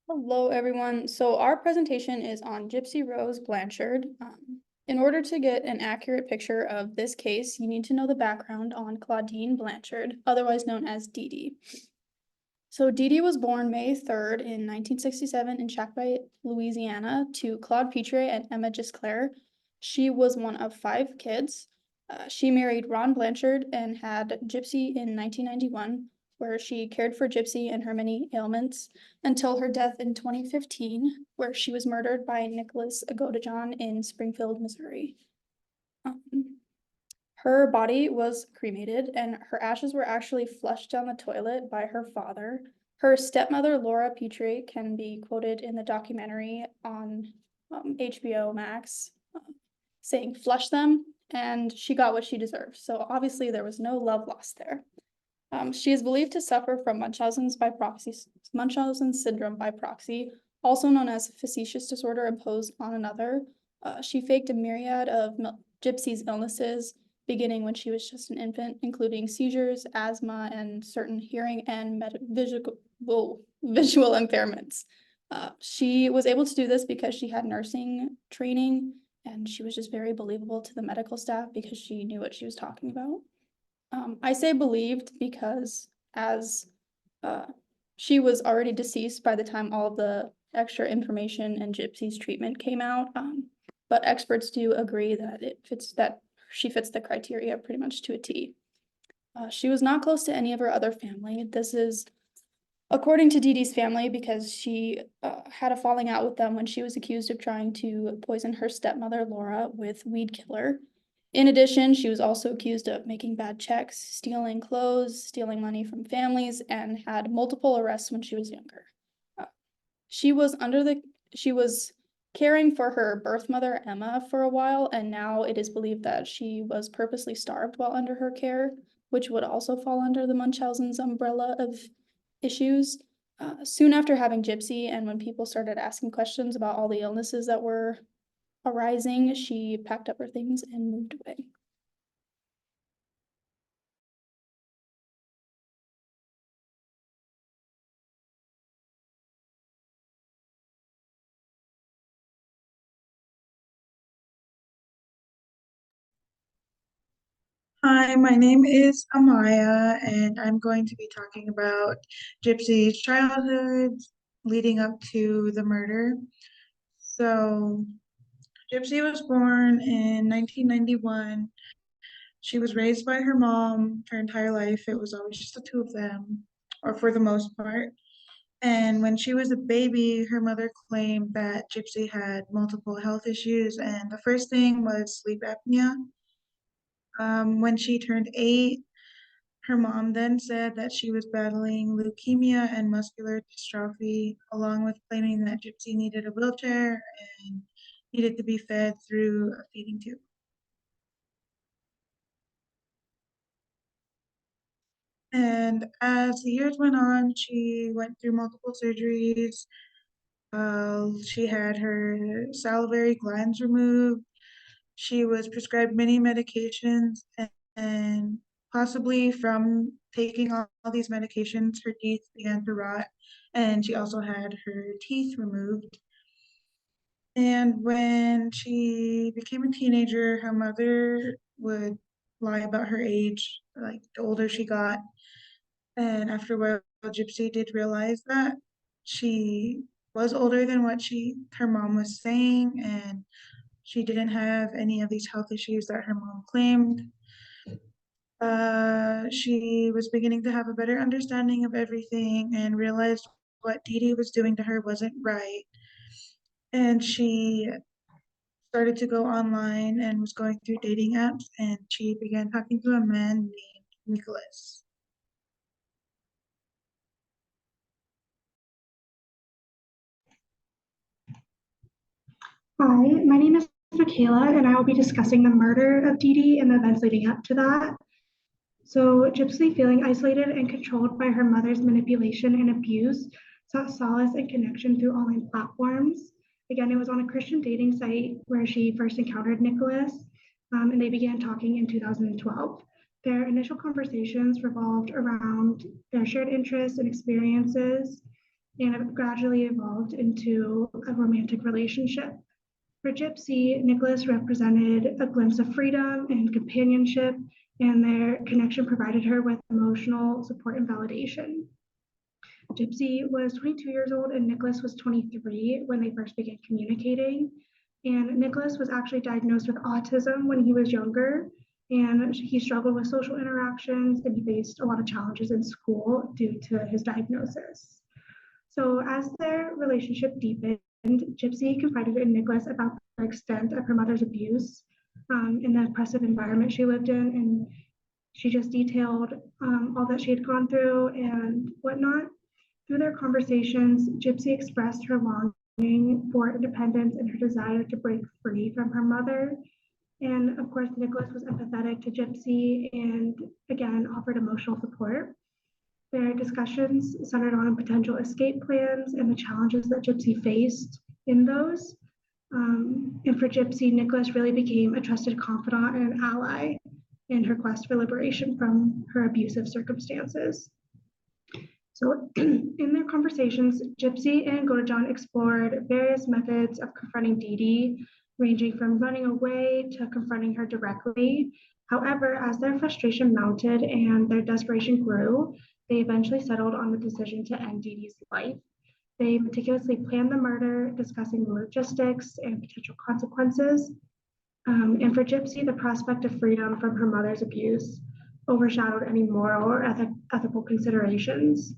Hello, everyone. So our presentation is on Gypsy Rose Blanchard. In order to get an accurate picture of this case, you need to know the background on Claudine Blanchard, otherwise known as Dee Dee. So Dee Dee was born May 3rd in 1967 in Chackbite, Louisiana, to Claude Pitre and Emma Gisclair. She was one of 5 kids. She married Ron Blanchard and had Gypsy in 1991, where she cared for Gypsy and her many ailments until her death in 2015, where she was murdered by Nicholas Agodajon in Springfield, Missouri. Her body was cremated, and her ashes were actually flushed down the toilet by her father. Her stepmother, Laura Petrie, can be quoted in the documentary on HBO Max, saying, "Flush them," and she got what she deserved. So obviously there was no love lost there. She is believed to suffer from Munchausen's syndrome by proxy, also known as facetious disorder imposed on another. She faked a myriad of Gypsy's illnesses, beginning when she was just an infant, including seizures, asthma, and certain hearing and visual impairments. She was able to do this because she had nursing training, and she was just very believable to the medical staff because she knew what she was talking about. I say believed because as she was already deceased by the time all of the extra information and Gypsy's treatment came out, but experts do agree that she fits the criteria pretty much to a T. She was not close to any of her other family. This is according to Dee Dee's family because she had a falling out with them when she was accused of trying to poison her stepmother, Laura, with weed killer. In addition, she was also accused of making bad checks, stealing clothes, stealing money from families, and had multiple arrests when she was younger. She was caring for her birth mother, Emma, for a while, and now it is believed that she was purposely starved while under her care, which would also fall under the Munchausen's umbrella of issues. Soon after having Gypsy, and when people started asking questions about all the illnesses that were arising, she packed up her things and moved away. Hi, my name is Amaya, and I'm going to be talking about Gypsy's childhood leading up to the murder. So, Gypsy was born in 1991. She was raised by her mom her entire life. It was always just the two of them, or for the most part. And when she was a baby, her mother claimed that Gypsy had multiple health issues, and the first thing was sleep apnea. When she turned 8, her mom then said that she was battling leukemia and muscular dystrophy, along with claiming that Gypsy needed a wheelchair and needed to be fed through a feeding tube. And as the years went on, she went through multiple surgeries. She had her salivary glands removed. She was prescribed many medications, and possibly from taking all these medications, her teeth began to rot, and she also had her teeth removed. And when she became a teenager, her mother would lie about her age, like the older she got. And after a while, Gypsy did realize that she was older than what her mom was saying, and she didn't have any of these health issues that her mom claimed. She was beginning to have a better understanding of everything and realized what Dee Dee was doing to her wasn't right. And she started to go online and was going through dating apps, and she began talking to a man named Nicholas. Hi, my name is Makayla, and I will be discussing the murder of Dee Dee and the events leading up to that. So, Gypsy, feeling isolated and controlled by her mother's manipulation and abuse, sought solace and connection through online platforms. Again, it was on a Christian dating site where she first encountered Nicholas, and they began talking in 2012. Their initial conversations revolved around their shared interests and experiences, and it gradually evolved into a romantic relationship. For Gypsy, Nicholas represented a glimpse of freedom and companionship, and their connection provided her with emotional support and validation. Gypsy was 22 years old and Nicholas was 23 when they first began communicating. And Nicholas was actually diagnosed with autism when he was younger, and he struggled with social interactions and he faced a lot of challenges in school due to his diagnosis. So as their relationship deepened, Gypsy confided in Nicholas about the extent of her mother's abuse in the oppressive environment she lived in, and she just detailed all that she had gone through and whatnot. Through their conversations, Gypsy expressed her longing for independence and her desire to break free from her mother. And of course, Nicholas was empathetic to Gypsy and again offered emotional support. Their discussions centered on potential escape plans and the challenges that Gypsy faced in those. And for Gypsy, Nicholas really became a trusted confidant and an ally in her quest for liberation from her abusive circumstances. So in their conversations, Gypsy and Godejohn explored various methods of confronting Dee Dee, ranging from running away to confronting her directly. However, as their frustration mounted and their desperation grew, they eventually settled on the decision to end Dee Dee's life. They meticulously planned the murder, discussing the logistics and potential consequences. And for Gypsy, the prospect of freedom from her mother's abuse overshadowed any moral or ethical considerations.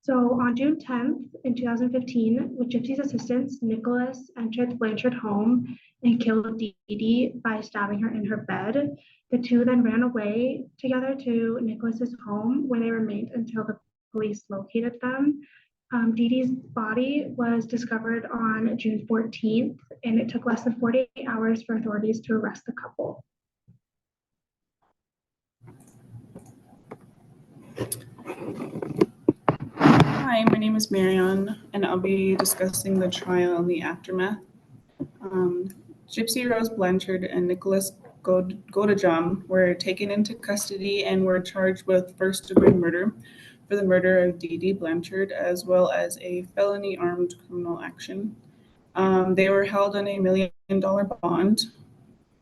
So on June 10th in 2015, with Gypsy's assistance, Nicholas entered the Blanchard home and killed Dee Dee by stabbing her in her bed. The two then ran away together to Nicholas's home, where they remained until the police located them. Dee Dee's body was discovered on June 14th, and it took less than 48 hours for authorities to arrest the couple. Hi, my name is Marion, and I'll be discussing the trial and the aftermath. Gypsy Rose Blanchard and Nicholas Godejohn were taken into custody and were charged with first-degree murder for the murder of Dee Dee Blanchard, as well as a felony armed criminal action. They were held on $1 million bond.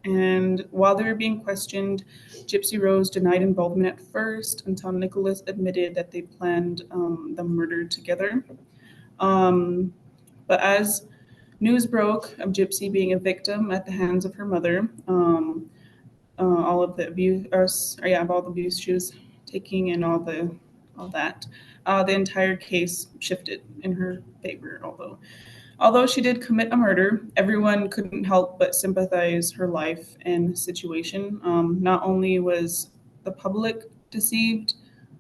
And while they were being questioned, Gypsy Rose denied involvement at first until Nicholas admitted that they planned the murder together. But as news broke of Gypsy being a victim at the hands of her mother, all of the abuse, all the abuse she was taking and all that, the entire case shifted in her favor. Although she did commit a murder, everyone couldn't help but sympathize her life and situation. Not only was the public deceived,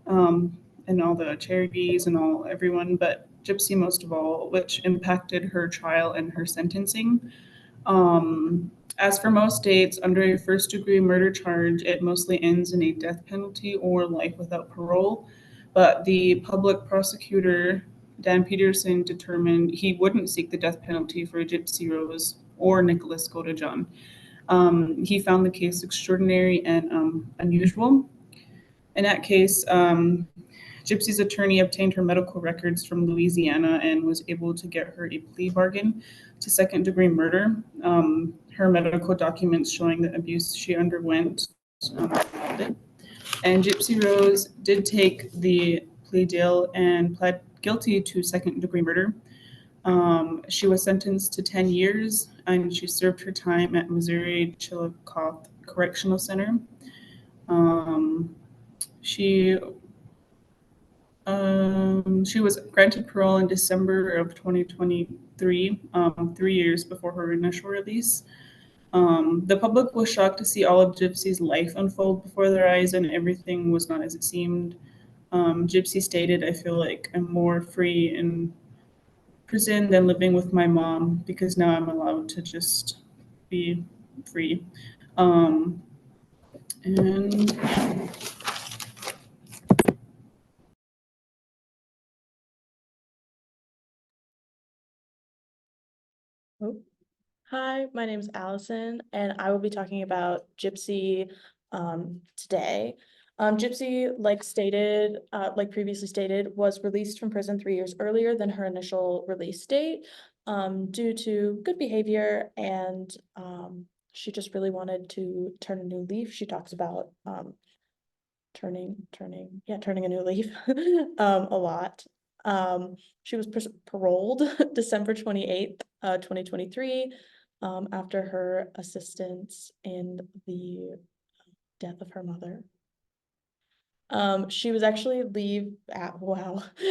and all the charities and everyone, but Gypsy most of all, which impacted her trial and her sentencing. As for most states, under a first-degree murder charge, it mostly ends in a death penalty or life without parole. But the public prosecutor, Dan Peterson, determined he wouldn't seek the death penalty for Gypsy Rose or Nicholas Godejohn. He found the case extraordinary and unusual. In that case, Gypsy's attorney obtained her medical records from Louisiana and was able to get her a plea bargain to second-degree murder. Her medical documents showing the abuse she underwent. And Gypsy Rose did take the plea deal and pled guilty to second-degree murder. She was sentenced to 10 years, and she served her time at Missouri Chillicothe Correctional Center. She was granted parole in December of 2023, 3 years before her initial release. The public was shocked to see all of Gypsy's life unfold before their eyes, and everything was not as it seemed. Gypsy stated, "I feel like I'm more free in prison than living with my mom because now I'm allowed to just be free." And Hi, my name is Allison, and I will be talking about Gypsy today. Gypsy, like previously stated, was released from prison 3 years earlier than her initial release date, due to good behavior, and she just really wanted to turn a new leaf. She talks about turning a new leaf a lot. She was paroled December 28th, 2023, after her assistance in the death of her mother. She was actually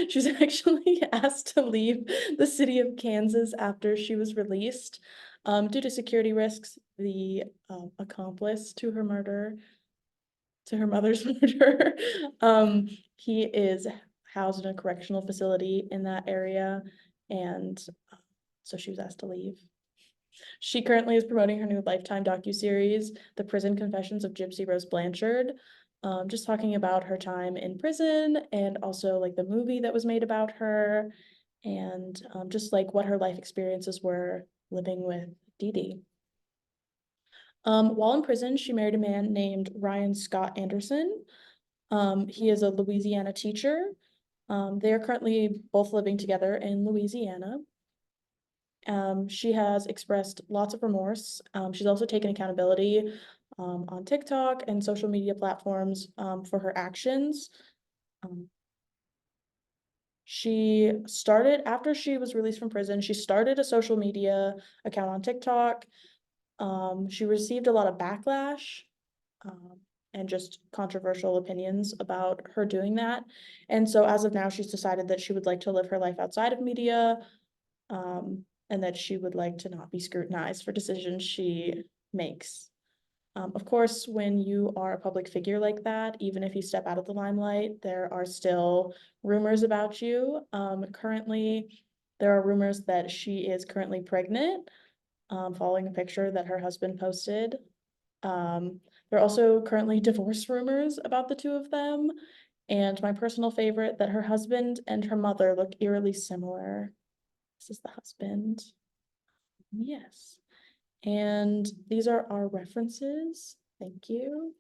she was actually asked to leave the city of Kansas after she was released, due to security risks. The accomplice to her murder, to her mother's murder, he is housed in a correctional facility in that area, and so she was asked to leave. She currently is promoting her new Lifetime docuseries, The Prison Confessions of Gypsy Rose Blanchard, just talking about her time in prison, and also like the movie that was made about her, and just like what her life experiences were living with Dee Dee. While in prison, she married a man named Ryan Scott Anderson. He is a Louisiana teacher. They are currently both living together in Louisiana. She has expressed lots of remorse. She's also taken accountability on TikTok and social media platforms for her actions. She started, after she was released from prison, she started a social media account on TikTok. She received a lot of backlash and just controversial opinions about her doing that. And so as of now, she's decided that she would like to live her life outside of media, and that she would like to not be scrutinized for decisions she makes. Of course, when you are a public figure like that, even if you step out of the limelight, there are still rumors about you. Currently, there are rumors that she is currently pregnant, following a picture that her husband posted. There are also currently divorce rumors about the two of them, and my personal favorite, that her husband and her mother look eerily similar. This is the husband. Yes. And these are our references. Thank you.